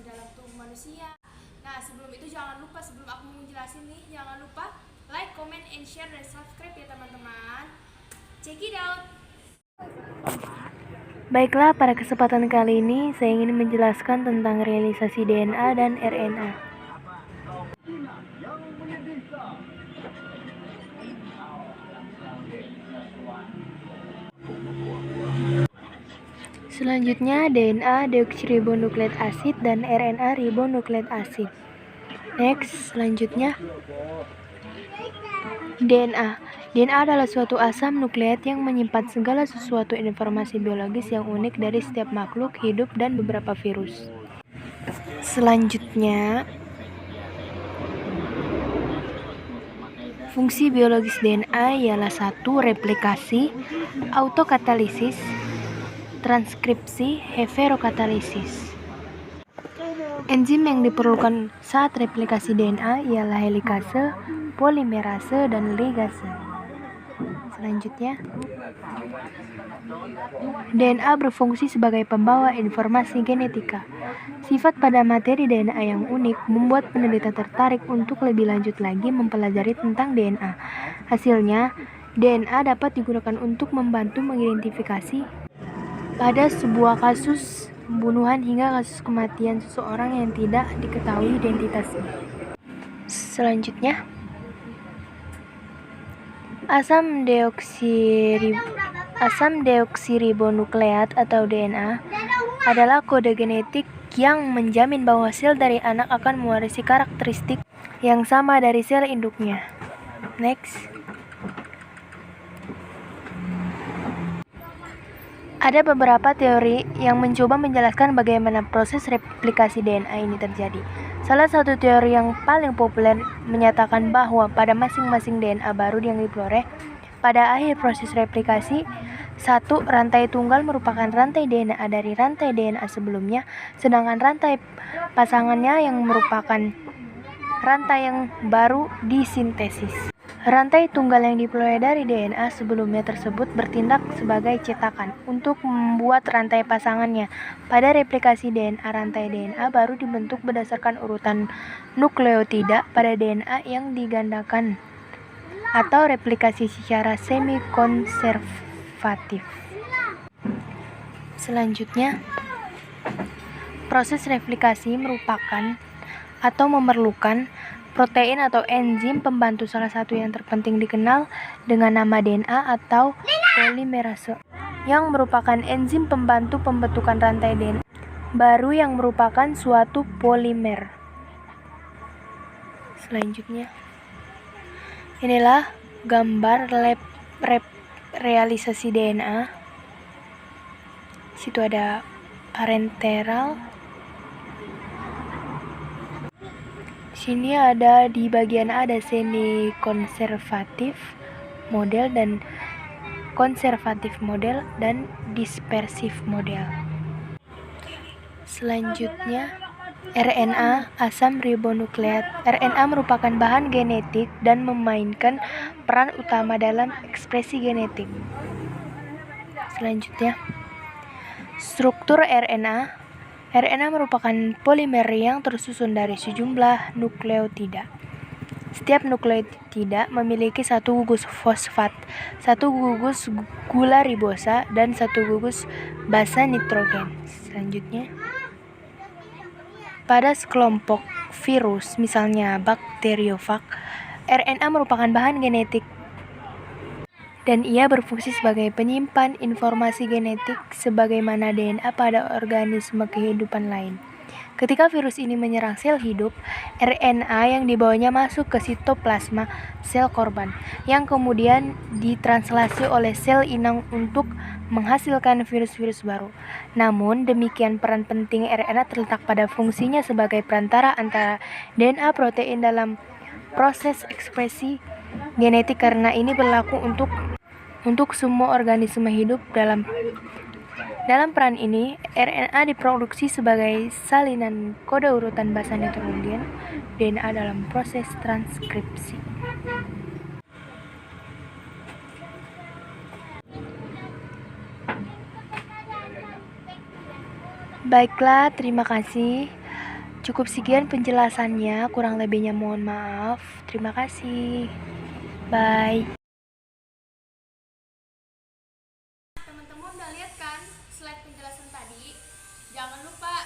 dalam tubuh manusia. Nah, sebelum itu sebelum aku menjelasin nih, jangan lupa like, comment, and share, dan subscribe ya teman-teman. Check it out. Baiklah, pada kesempatan kali ini saya ingin menjelaskan tentang realisasi DNA dan RNA. Selanjutnya, DNA deoksiribonukleat asid dan RNA ribonukleat asid. Next, selanjutnya DNA. DNA adalah suatu asam nukleat yang menyimpan segala sesuatu informasi biologis yang unik dari setiap makhluk hidup dan beberapa virus. Selanjutnya, fungsi biologis DNA ialah 1. Replikasi, autokatalisis, transkripsi, heterokatalisis. Enzim yang diperlukan saat replikasi DNA ialah helikase, polimerase, dan ligase. Selanjutnya, DNA berfungsi sebagai pembawa informasi genetika. Sifat pada materi DNA yang unik membuat peneliti tertarik untuk lebih lanjut lagi mempelajari tentang DNA. Hasilnya, DNA dapat digunakan untuk membantu mengidentifikasi pada sebuah kasus pembunuhan hingga kasus kematian seseorang yang tidak diketahui identitasnya. Selanjutnya, asam deoksiribonukleat atau DNA adalah kode genetik yang menjamin bahwa sel dari anak akan mewarisi karakteristik yang sama dari sel induknya. Next. Ada beberapa teori yang mencoba menjelaskan bagaimana proses replikasi DNA ini terjadi. Salah satu teori yang paling populer menyatakan bahwa pada masing-masing DNA baru yang diperoleh pada akhir proses replikasi, satu rantai tunggal merupakan rantai DNA dari rantai DNA sebelumnya, sedangkan rantai pasangannya yang merupakan rantai yang baru disintesis. Rantai tunggal yang diperoleh dari DNA sebelumnya tersebut bertindak sebagai cetakan untuk membuat rantai pasangannya. Pada replikasi DNA, rantai DNA baru dibentuk berdasarkan urutan nukleotida pada DNA yang digandakan atau replikasi secara semi-konservatif. Selanjutnya, proses replikasi merupakan atau memerlukan protein atau enzim pembantu, salah satu yang terpenting dikenal dengan nama DNA atau polimerase, yang merupakan enzim pembantu pembentukan rantai DNA baru yang merupakan suatu polimer. Selanjutnya, inilah gambar realisasi DNA. Situ ada parenteral. Sini ada di bagian A ada semi konservatif model dan konservatif model dan dispersif model. Selanjutnya, RNA asam ribonukleat. RNA merupakan bahan genetik dan memainkan peran utama dalam ekspresi genetik. Selanjutnya, struktur RNA. RNA merupakan polimer yang tersusun dari sejumlah nukleotida. Setiap nukleotida memiliki satu gugus fosfat, satu gugus gula ribosa, dan satu gugus basa nitrogen. Selanjutnya, pada sekelompok virus, misalnya bakteriofag, RNA merupakan bahan genetik dan ia berfungsi sebagai penyimpan informasi genetik sebagaimana DNA pada organisme kehidupan lain. Ketika virus ini menyerang sel hidup, RNA yang dibawanya masuk ke sitoplasma sel korban, yang kemudian ditranslasi oleh sel inang untuk menghasilkan virus-virus baru. Namun, demikian peran penting RNA terletak pada fungsinya sebagai perantara antara DNA protein dalam proses ekspresi genetik, karena ini berlaku untuk semua organisme hidup. Dalam peran ini, RNA diproduksi sebagai salinan kode urutan basa nitrogen DNA dalam proses transkripsi. Baiklah, terima kasih. Cukup sekian penjelasannya, kurang lebihnya mohon maaf. Terima kasih. Bye. Teman-teman udah lihat kan slide penjelasan tadi? Jangan lupa